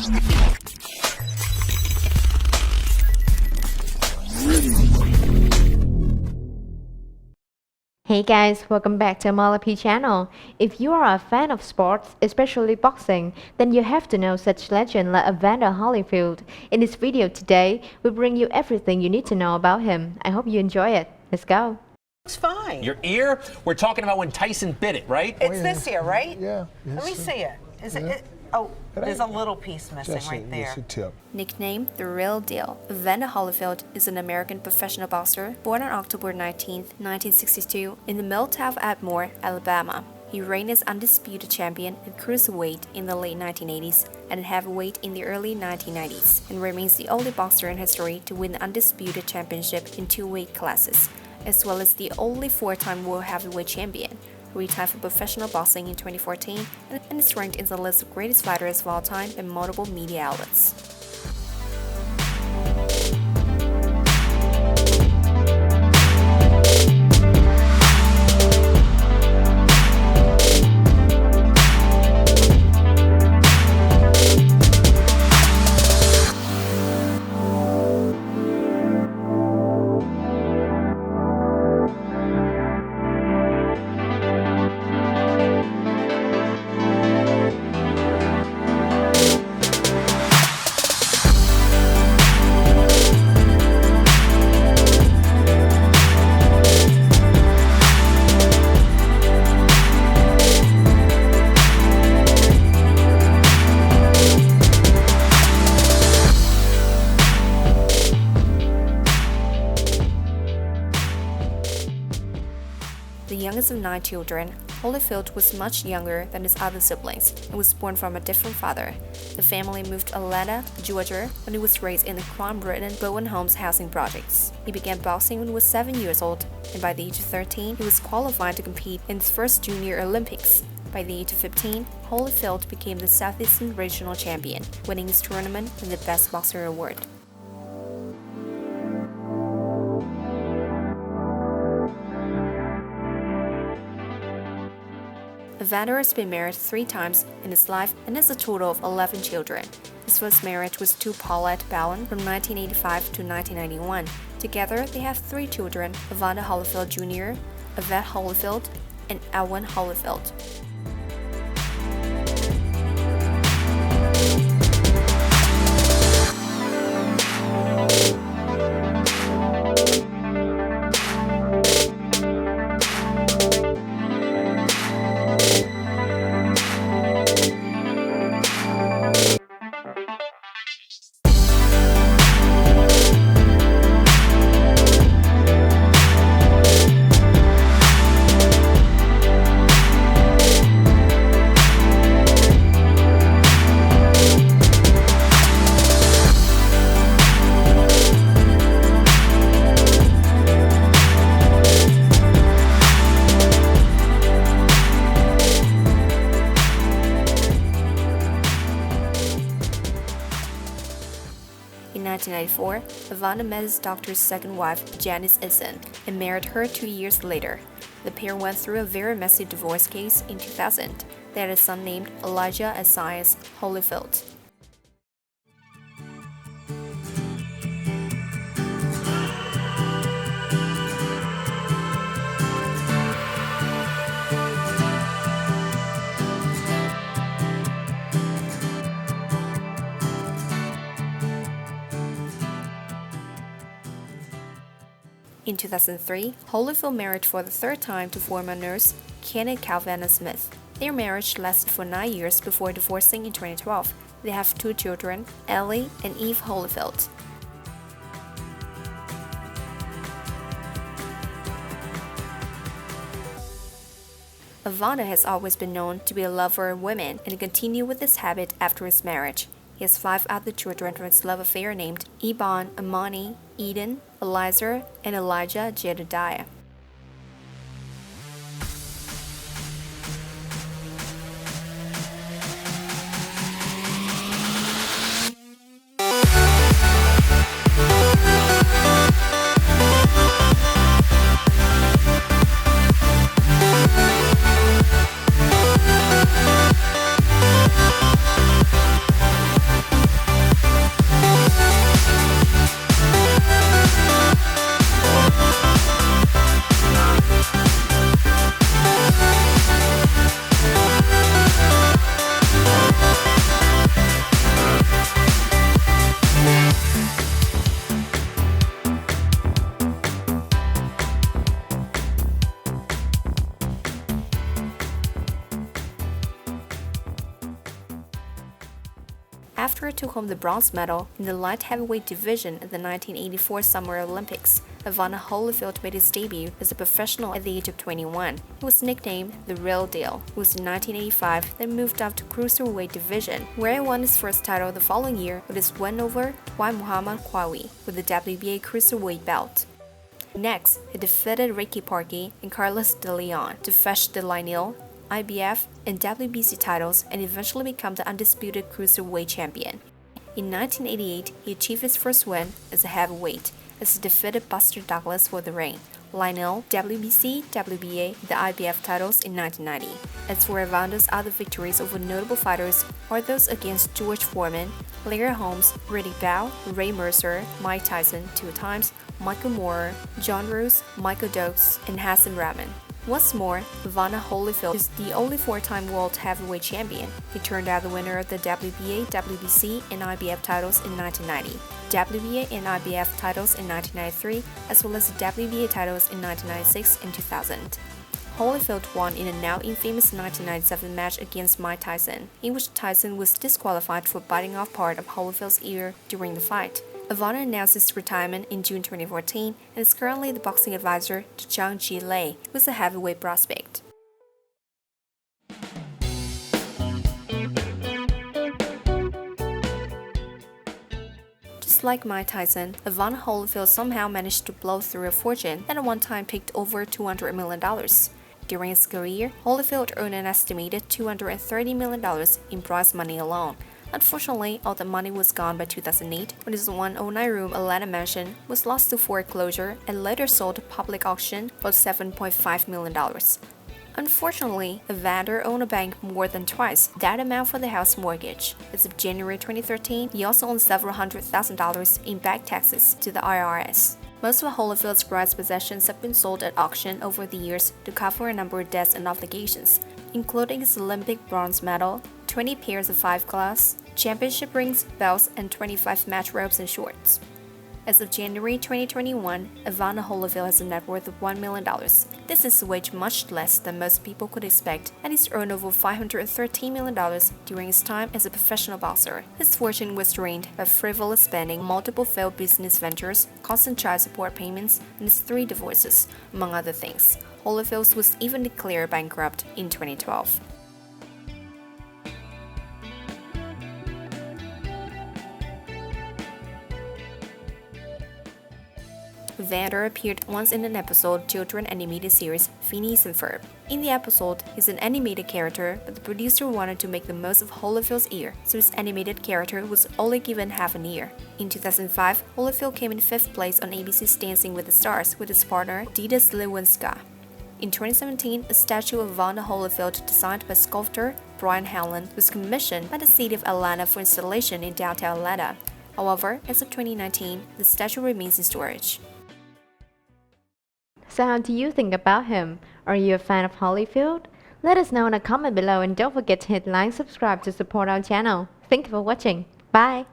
Hey guys, welcome back to Atmore channel. If you are a fan of sports, especially boxing, then you have to know such legend like Evander Holyfield. In this video today, we bring you everything you need to know about him. I hope you enjoy it. Let's go. Looks fine. Your ear? We're talking about when Tyson bit it, right? It's this ear, right? Yeah. Let me see it. Is it? Oh, there's a little piece missing right there. Just a tip. Nicknamed The Real Deal, Evander Holyfield is an American professional boxer born on October 19, 1962 in the mill town of Atmore, Alabama. He reigned as undisputed champion at cruiserweight in the late 1980s and at heavyweight in the early 1990s, and remains the only boxer in history to win the undisputed championship in 2 weight classes, as well as the only 4-time world heavyweight champion. He retired from professional boxing in 2014 and is ranked in the list of greatest fighters of all time by multiple media outlets. The youngest of 9 children, Holyfield was much younger than his other siblings and was born from a different father. The family moved to Atlanta, Georgia, when he was raised in the crime-ridden Bowen Homes housing projects. He began boxing when he was 7 years old, and by the age of 13, he was qualified to compete in his first Junior Olympics. By the age of 15, Holyfield became the Southeastern Regional Champion, winning his tournament and the Best Boxer Award. Evander has been married 3 times in his life and has a total of 11 children. His first marriage was to Paulette Bowen from 1985 to 1991. Together, they have 3 children: Evander Holyfield Jr., Yvette Holyfield, and Alwyn Holyfield. In 1994, Evander met his doctor's second wife, Janice Eisen, and married her 2 years later. The pair went through a very messy divorce case in 2000. They had a son named Elijah Isaias Holyfield. In 2003, Holyfield married for the 3rd time to former nurse Kenneth Calvana Smith. Their marriage lasted for 9 years before divorcing in 2012. They have 2 children, Ellie and Eve Holyfield. Evander has always been known to be a lover of women and continued with this habit after his marriage. He has 5 other children from his love affair named Eban, Amani, Eden, Eliezer, and Elijah Jedediah. After he took home the bronze medal in the light heavyweight division at the 1984 Summer Olympics, Evander Holyfield made his debut as a professional at the age of 21. He was nicknamed the Real Deal. It was in 1985 that he moved up to cruiserweight division, where he won his first title the following year with his win over Muhammad Qawi with the WBA cruiserweight belt. Next, he defeated Ricky Parkey and Carlos de Leon to fetch the lineal, IBF, and WBC titles and eventually become the undisputed cruiserweight champion. In 1988, he achieved his first win as a heavyweight as he defeated Buster Douglas for the reign, lineal, WBC, WBA, the IBF titles in 1990. As for Evander's other victories over notable fighters are those against George Foreman, Larry Holmes, Riddick Bowe, Ray Mercer, Mike Tyson 2 times, Michael Moorer, John Roos, Michael Dokes, and Hassan Rahman. What's more, Evander Holyfield is the only 4-time world heavyweight champion. He turned out the winner of the WBA, WBC, and IBF titles in 1990, WBA and IBF titles in 1993, as well as the WBA titles in 1996 and 2000. Holyfield won in a now infamous 1997 match against Mike Tyson, in which Tyson was disqualified for biting off part of Holyfield's ear during the fight. Evander announced his retirement in June 2014 and is currently the boxing advisor to Zhang Jilei, who is a heavyweight prospect. Just like Mike Tyson, Evander Holyfield somehow managed to blow through a fortune that at one time peaked over $200 million. During his career, Holyfield earned an estimated $230 million in prize money alone. Unfortunately, all the money was gone by 2008 when his 109-room Atlanta mansion was lost to foreclosure and later sold to public auction for $7.5 million. Unfortunately, Evander owned a bank more than twice that amount for the house mortgage. As of January 2013, he also owned several $100,000 in back taxes to the IRS. Most of Holyfield's prized possessions have been sold at auction over the years to cover a number of debts and obligations, including his Olympic bronze medal, 20 pairs of 5 gloves, championship rings, belts, and 25 match robes and shorts. As of January 2021, Evander Holyfield has a net worth of $1 million. This is a wage much less than most people could expect, and he's earned over $513 million during his time as a professional boxer. His fortune was drained by frivolous spending, multiple failed business ventures, constant child support payments, and his 3 divorces, among other things. Holyfield was even declared bankrupt in 2012. Evander appeared once in an episode children animated series Phineas and Ferb. In the episode, he's an animated character, but the producer wanted to make the most of Holyfield's ear, so his animated character was only given half an ear. In 2005, Holyfield came in 5th place on ABC's Dancing with the Stars with his partner Dita Slewinska. In 2017, a statue of Evander Holyfield designed by sculptor Brian Howland was commissioned by the city of Atlanta for installation in downtown Atlanta. However, as of 2019, the statue remains in storage. So how do you think about him? Are you a fan of Holyfield? Let us know in a comment below and don't forget to hit like, subscribe to support our channel. Thank you for watching. Bye!